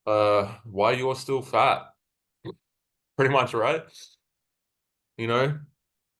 why you're still fat, pretty much, right? You know,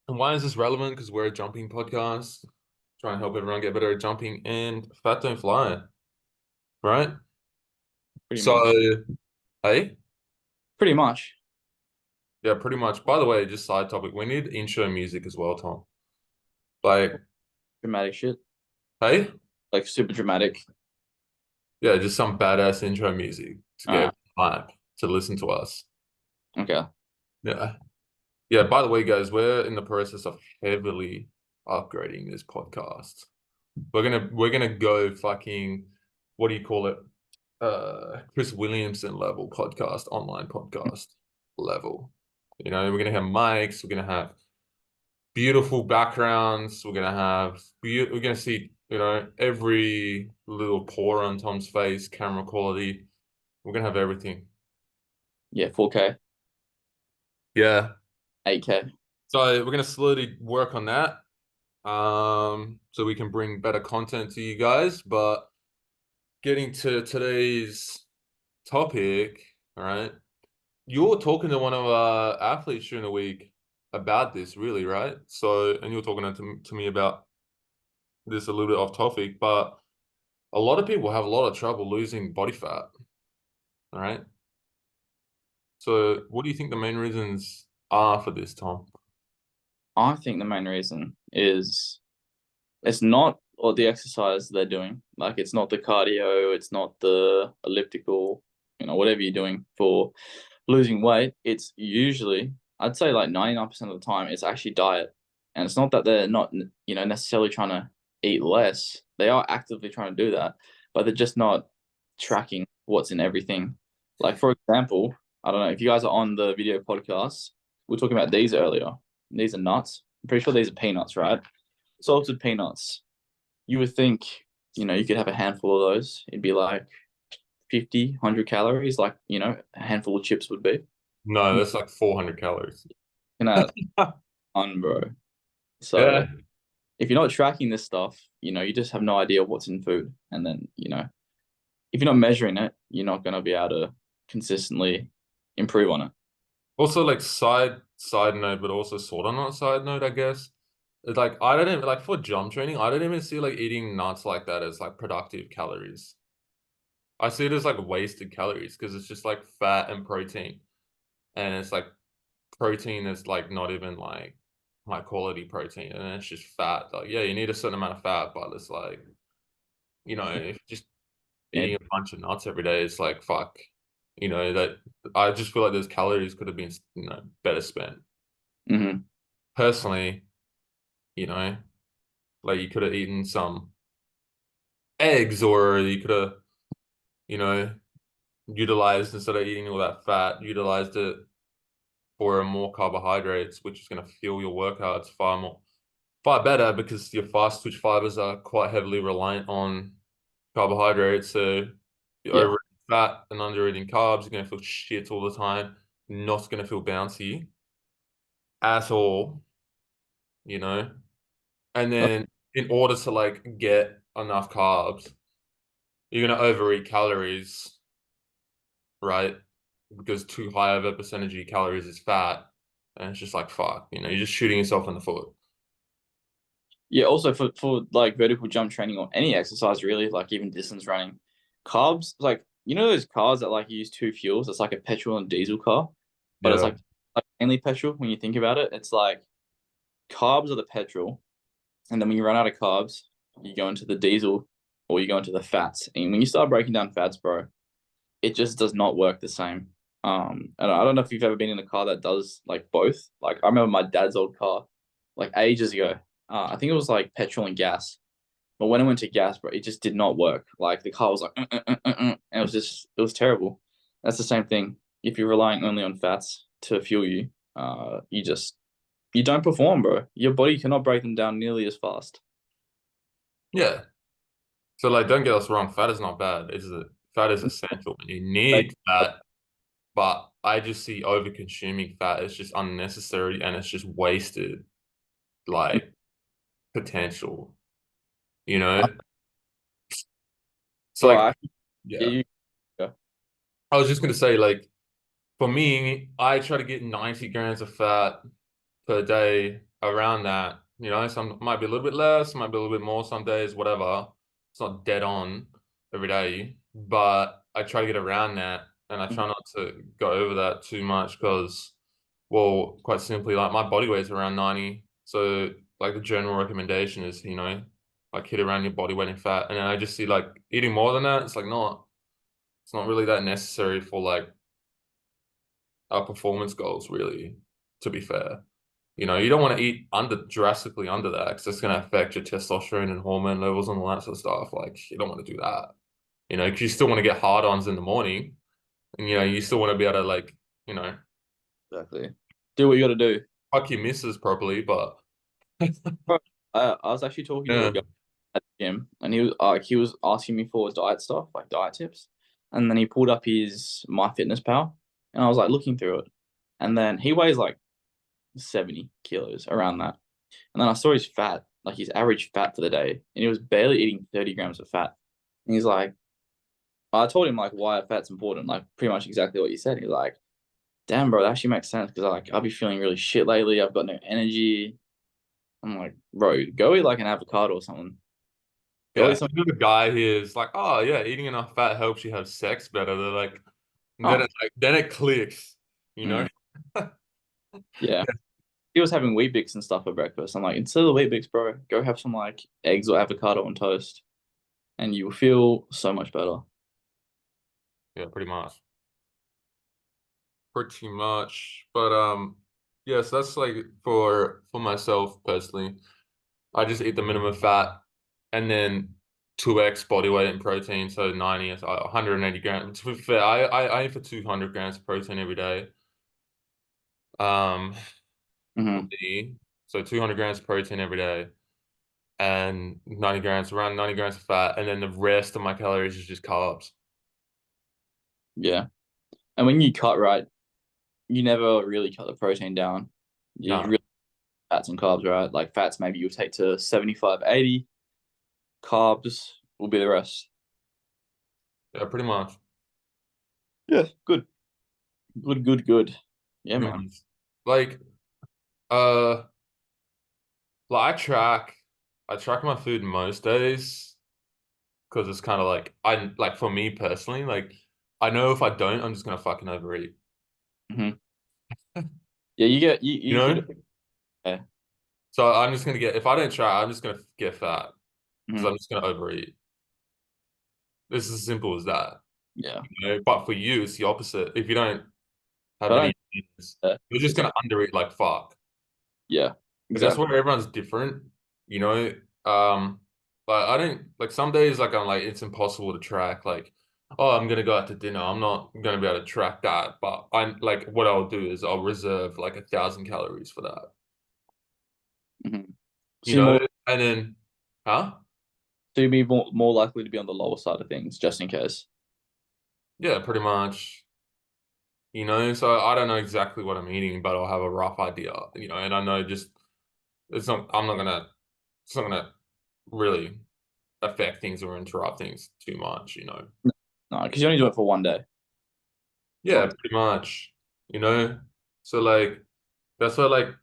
and why is this relevant? Because we're a jumping podcast, trying to help everyone get better at jumping, and fat don't fly, right? Pretty So, much. hey, Pretty much. yeah, pretty much. By the way, just side topic, we need intro music as well, Tom. Like, Dramatic shit. hey, Like super dramatic. yeah, just some badass intro music to Uh, get hype to listen to us. okay. Yeah. Yeah, by the way, guys, we're in the process of heavily upgrading this podcast. We're gonna go fucking what do you call it? Chris Williamson level podcast, online podcast level. We're gonna have mics, we're gonna have beautiful backgrounds, we're gonna see, every little pore on Tom's face, camera quality. We're gonna have everything. Yeah, 4K, Yeah. 8K. So we're gonna slowly work on that. So we can bring better content to you guys. But getting to today's topic, all right? You were talking to one of our athletes during the week about this, really, right? So, and you were talking to me about this a little bit off topic, but a lot of people have a lot of trouble losing body fat, all right? So, what do you think the main reasons are for this, Tom? I think the main reason is it's not all the exercise they're doing. Like it's not the cardio, it's not the elliptical, whatever you're doing for losing weight. It's usually, I'd say like 99% of the time, it's actually diet. And it's not that they're not, necessarily trying to eat less. They are actively trying to do that, but they're just not tracking what's in everything. Like, for example, I don't know if you guys are on the video podcast, we are talking about these earlier. These are nuts. I'm pretty sure these are peanuts, right? Salted peanuts. You would think, you could have a handful of those. It'd be like 50, 100 calories, like, a handful of chips would be. No, that's like 400 calories. And that on, bro. So Yeah. if you're not tracking this stuff, you just have no idea what's in food. And then, if you're not measuring it, you're not going to be able to consistently improve on it. Also, like side note, but also sort of not side note, I guess. It's like I don't even like for jump training, I don't even see like eating nuts like that as like productive calories. I see it as like wasted calories because it's just like fat and protein. And it's like protein is like not even like high quality protein and it's just fat. Like, yeah, you need a certain amount of fat, but it's like, if just Yeah. eating a bunch of nuts every day is like fuck. That I just feel like those calories could have been, better spent. Mm-hmm. Personally, you know, like you could have eaten some eggs or you could have, you know, utilized instead of eating all that fat, utilized it for more carbohydrates, which is going to fuel your workouts far better because your fast twitch fibers are quite heavily reliant on carbohydrates. So you're Yeah. over fat and under eating carbs, you're going to feel shit all the time, not going to feel bouncy at all, you know? And then in order to like get enough carbs, you're gonna overeat calories, right? Because too high of a percentage of your calories is fat, and it's just like fuck, you're just shooting yourself in the foot. Yeah, also for like vertical jump training or any exercise really, like even distance running, carbs, like those cars that like use two fuels, it's like a petrol and diesel car, but it's Yeah. like mainly petrol when you think about it. It's like carbs are the petrol, and then when you run out of carbs, you go into the diesel or you go into the fats. And when you start breaking down fats, bro, it just does not work the same. And I don't know if you've ever been in a car that does like both. Like I remember my dad's old car, like ages ago. I think it was like petrol and gas. But when it went to gas, bro, it just did not work. Like the car was like, and it was terrible. That's the same thing. If you're relying only on fats to fuel you, you don't perform, bro. Your body cannot break them down nearly as fast. Yeah. So like, don't get us wrong, fat is not bad. Fat is essential, and you need fat. But I just see over consuming fat as just unnecessary, and it's just wasted like potential. You know, it's Bro, like, yeah, yeah. yeah. I was just gonna say, like, for me, I try to get 90 grams of fat per day, around that. You know, some might be a little bit less, might be a little bit more some days, whatever. It's not dead on every day, but I try to get around that, and I Mhm. try not to go over that too much because, well, quite simply, like my body weight's around 90. So like the general recommendation is, like hit around your body weight in fat. And then I just see like eating more than that, it's not really that necessary for like our performance goals, really, to be fair. You don't want to eat drastically under that because it's going to affect your testosterone and hormone levels and all that sort of stuff. Like, you don't want to do that, because you still want to get hard-ons in the morning, and you still want to be able to, like, you know, Exactly. Do what you got to do. fuck your missus properly, but Bro, I was actually talking to a yeah, guy at the gym, and he was asking me for diet stuff, like diet tips, and then he pulled up his MyFitnessPal, and I was like looking through it, and then he weighs like 70 kilos around that, and then I saw his fat, like his average fat for the day, and he was barely eating 30 grams of fat, and he's like, I told him like why fat's important, like pretty much exactly what you said. He's like, damn, bro, that actually makes sense because like I'll be feeling really shit lately. I've got no energy. I'm like, bro, go eat like an avocado or something. Go yeah. eat some. The guy here is like, oh yeah, eating enough fat helps you have sex better. They're like, Oh, then it clicks, you know? mm, yeah. He was having Weet Bix and stuff for breakfast. I'm like, instead of Weet Bix, bro, go have some like eggs or avocado on toast, and you will feel so much better. Yeah, pretty much. Pretty much. But yes, that's like for myself personally. I just eat the minimum fat and then 2x body weight in protein, so 90 is 180 grams. To be fair, I aim for 200 grams of protein every day. Um, for Hmm. me, so 200 grams of protein every day and 90 grams of fat, and then the rest of my calories is just carbs. Yeah. And when you cut right, you never really cut the protein down. You No, really fats and carbs, right? Like fats, maybe you take to 75, 80. Carbs will be the rest. yeah, pretty much. Yeah, good. Good, good, good. Yeah, Pretty man. much. Like, uh, like I track my food most days because it's kind of like I like for me personally, like I know if I don't, I'm just gonna fucking overeat. Hmm. Yeah, You you hit know? it. Yeah. So I'm just gonna get if I don't try, I'm just gonna get fat because Hmm. I'm just gonna overeat. This is as simple as that. Yeah. But for you, it's the opposite. If you don't have But I any don't, needs, you're just it's gonna like, undereat like fuck. yeah, And that's exactly. where everyone's different, you know. But I don't like some days like I'm like it's impossible to track. Like, oh, I'm gonna go out to dinner. I'm not gonna be able to track that. But I'm like what I'll do is I'll reserve like 1,000 calories for that. Hmm. You So you're know, more, and then, huh? so you'd be more likely to be on the lower side of things, just in case. Yeah, pretty much. So I don't know exactly what I'm eating, but I'll have a rough idea. And I know just it's not. I'm not gonna. It's not gonna really affect things or interrupt things too much. No, because you only do it for one day. It's Yeah, not. pretty much. You know, so like that's why like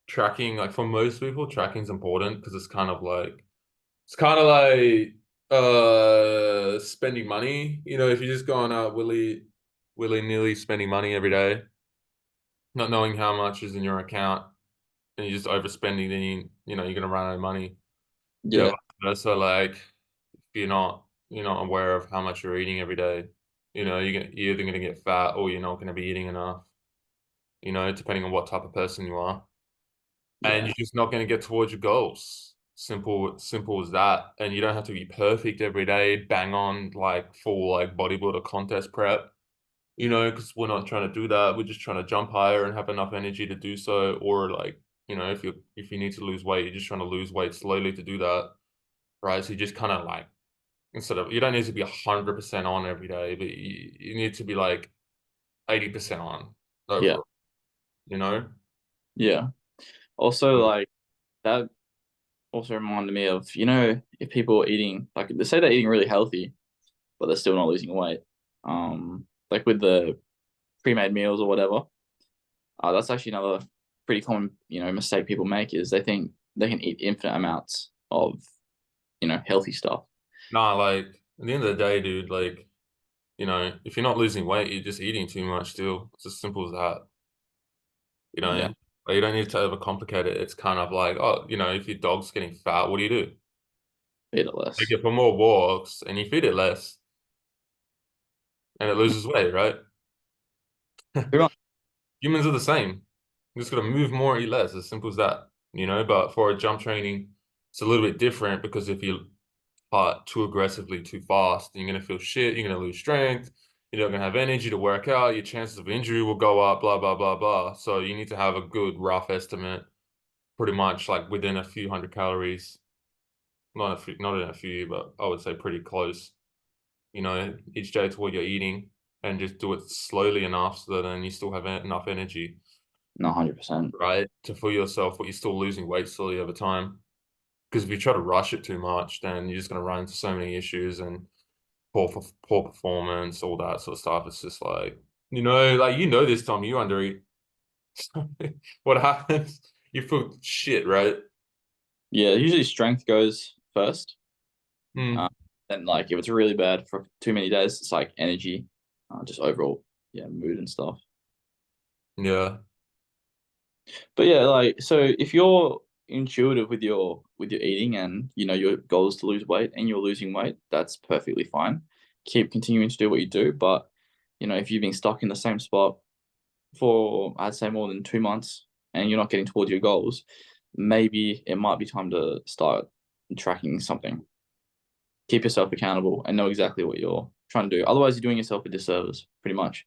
tracking, like for most people, tracking is important because it's kind of like spending money. If you're just going out willy-nilly spending money every day, not knowing how much is in your account, and you're just overspending, then you're gonna run out of money. Yeah, Vice versa, like if you're not aware of how much you're eating every day, you're either gonna get fat or you're not gonna be eating enough. Depending on what type of person you are. And yeah, you're just not going to get towards your goals. Simple as that. And you don't have to be perfect every day, bang on like full like bodybuilder contest prep, because we're not trying to do that. We're just trying to jump higher and have enough energy to do so. Or like, if you need to lose weight, you're just trying to lose weight slowly to do that. Right. So you just kind of like you don't need to be 100% on every day, but you need to be like 80% on yeah, overall, you know? yeah. Also, like that also reminded me of, if people are eating, like they say they're eating really healthy, but they're still not losing weight. like with the pre-made meals or whatever. That's actually another pretty common, mistake people make is they think they can eat infinite amounts of, healthy stuff. Nah, like at the end of the day, dude, like, if you're not losing weight, you're just eating too much still. It's as simple as that. You know, Yeah, like, you don't need to overcomplicate it. It's kind of like, oh, if your dog's getting fat, what do? eat it Take less. it for more walks and you feed it less and it loses weight, right? Pretty much. Humans are the same. You just got to move more, eat less. As simple as that, But for a jump training, it's a little bit different because if you part too aggressively, too fast, you're gonna feel shit. You're gonna lose strength. You're not gonna have energy to work out. Your chances of injury will go up. Blah blah blah blah. So you need to have a good rough estimate, pretty much like within a few hundred calories. Not in a few, but I would say pretty close. Each day to what you're eating, and just do it slowly enough so that then you still have enough energy, No, 100%. right, to fool yourself, but you're still losing weight slowly over time. Because if you try to rush it too much, then you're just going to run into so many issues and poor performance, all that sort of stuff. It's just like, like this, Tom, you undereat. What happens? You feel shit, right? Yeah, usually strength goes first. Uh, Mm, and like if it's really bad for too many days, it's like energy, just overall, yeah, mood and stuff. yeah. But yeah, like so if you're intuitive with your eating and your goal is to lose weight and you're losing weight, that's perfectly fine. Keep continuing to do what you do, but if you've been stuck in the same spot for I'd say more than 2 months and you're not getting towards your goals, maybe it might be time to start tracking something. Keep yourself accountable and know exactly what you're trying to do. Otherwise, you're doing yourself a disservice, pretty much.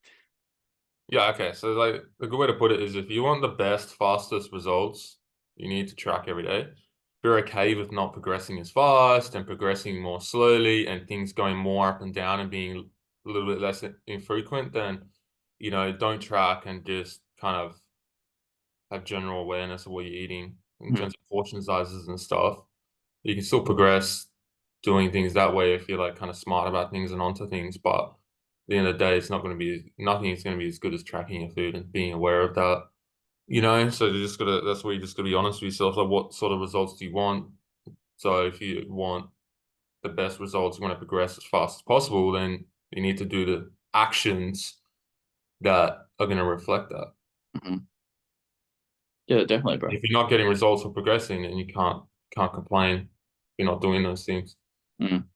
Yeah, okay. So like a good way to put it is if you want the best, fastest results, you need to track every day. If you're okay with not progressing as fast and progressing more slowly and things going more up and down and being a little bit less infrequent, then don't track and just kind of have general awareness of what you're eating in Mhm. terms of portion sizes and stuff. You can still progress doing things that way if you're like kind of smart about things and onto things, but at the end of the day, it's not going to be nothing is going to be as good as tracking your food and being aware of that. So you just gotta that's where you just gotta be honest with yourself. Like what sort of results do you want? So if you want the best results, you want to progress as fast as possible, then you need to do the actions that are going to reflect that. Mhm. Yeah, definitely, bro. If you're not getting results or progressing, then you can't complain if you're not doing those things. Mm.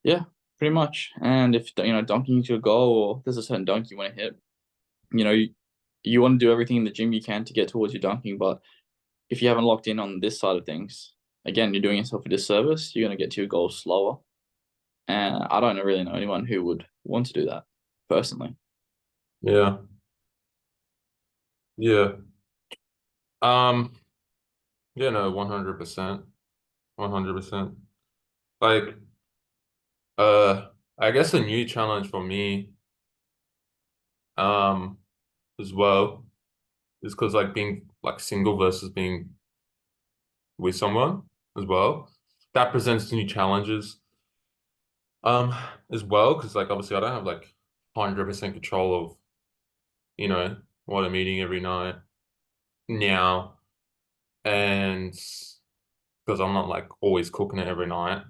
Yeah, pretty much. And if dunking to a goal or there's a certain dunk you want to hit, you know, you, you want to do everything in the gym you can to get towards your dunking. But if you haven't locked in on this side of things, again, you're doing yourself a disservice. You're going to get to your goal slower. And I don't really know anyone who would want to do that personally. Yeah. Yeah. Um, yeah, no, 100%. 100%. Like, I guess a new challenge for me, um, as well, is because like being like single versus being with someone as well, that presents new challenges, um, as well, because like obviously I don't have like 100% control of, you know, what I'm eating every night now, and because I'm not like always cooking it every night.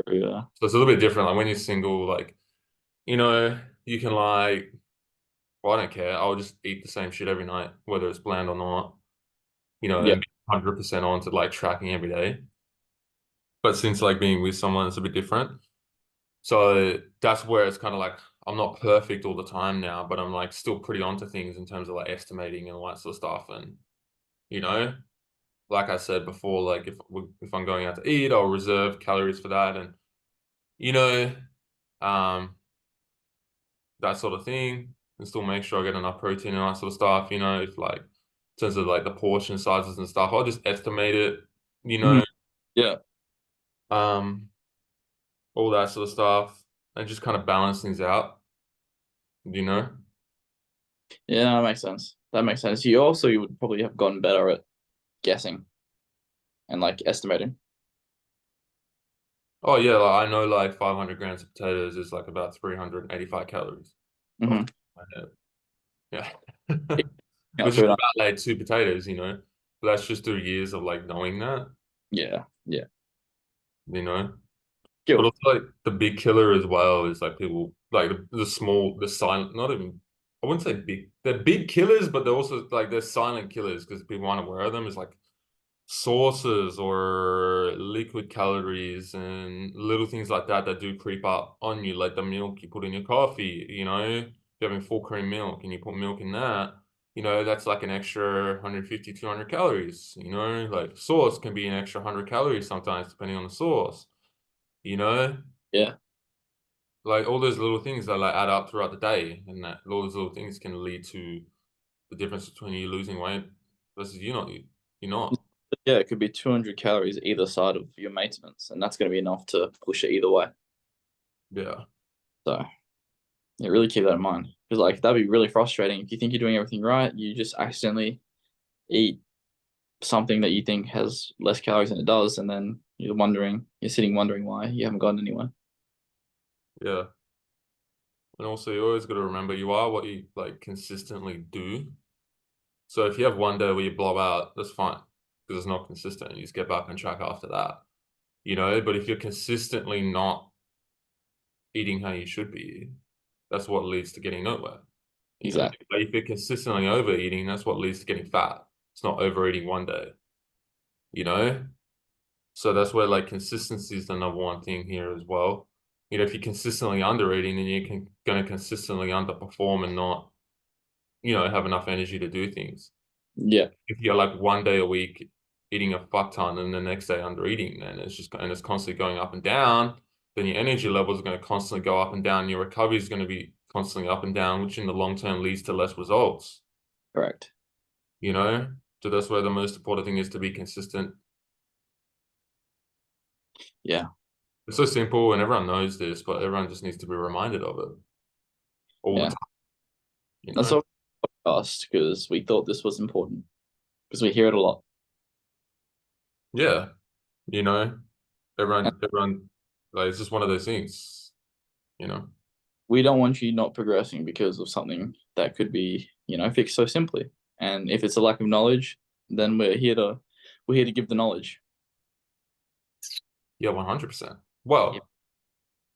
Yeah. So it's a little bit different. Like when you're single, like, you know, you can like, well, I don't care. I'll just eat the same shit every night, whether it's bland or not, Yeah. and be 100% on to like tracking every day. But since like being with someone, it's a bit different. So that's where it's kind of like I'm not perfect all the time now, but I'm like still pretty onto things in terms of like estimating and all that sort of stuff. And you know, like I said before, like if I'm going out to eat, I'll reserve calories for that, and you know, um, that sort of thing, and still make sure I get enough protein and that sort of stuff. If like in terms of like the portion sizes and stuff, I'll just estimate it. You Mhm. know, Yeah. um, all that sort of stuff, and just kind of balance things out. You know. Yeah, that makes sense. That makes sense. You would probably have gotten better at guessing and like estimating. Oh yeah, like I know like 500 grams of potatoes is like about 385 calories off Hmm. the top of my head. Yeah. Yeah, Which is food. about like two potatoes, you know. But that's just through years of like knowing that, Yeah, yeah. you know. But Skill. also like the big killer as well is like people like the small, the silent, not even, I wouldn't say big. They're big killers, but they're also like they're silent killers because people aren't aware of them. Is like sauces or liquid calories and little things like that that do creep up on you, like the milk you put in your coffee, you know, if you're having full cream milk and you put milk in that, you know, that's like an extra 150, 200 calories, you know, like sauce can be an extra 100 calories sometimes depending on the sauce, you know, Yeah, like all those little things that like add up throughout the day and that all those little things can lead to the difference between you losing weight versus you're not. yeah. It could be 200 calories either side of your maintenance, and that's going to be enough to push it either way. Yeah. So yeah, really keep that in mind because like that'd be really frustrating if you think you're doing everything right, you just accidentally eat something that you think has less calories than it does, and then you're sitting wondering why you haven't gotten anywhere. Yeah. And also, you always got to remember you are what you like consistently do. So if you have one day where you blow out, that's fine because it's not consistent. You just get back on track after that, you know. But if you're consistently not eating how you should be, that's what leads to getting nowhere. You know, Exactly. if you're consistently overeating, that's what leads to getting fat. It's not overeating one day, you know. So that's where like consistency is the number one thing here as well. You know, if you're consistently undereating, then you're going to consistently underperform and not, you know, have enough energy to do things. Yeah, If you're like one day a week eating a fuck ton and the next day under eating, then it's just and it's constantly going up and down, then your energy levels are going to constantly go up and down. Your recovery is going to be constantly up and down, which in the long term leads to less results, correct. you know? So that's where the most important thing is to be consistent. Yeah, It's so simple and everyone knows this, but everyone just needs to be reminded of it all the yeah. time, you That's know? all podcast because we thought this was important because we hear it a lot. Yeah, you know, And everyone, like, it's just one of those things, you know? we don't want you not progressing because of something that could be, fixed so simply. And if it's a lack of knowledge, then we're here to give the knowledge. Yeah, 100%. Yep. Well,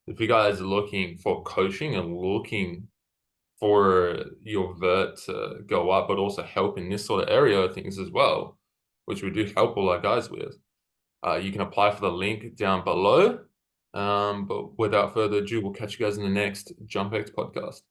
if you guys are looking for coaching and looking for your vert to go up, but also help in this sort of area of things as well, which we do help all our guys with, you can apply for the link down below. But without further ado, we'll catch you guys in the next JumpX podcast.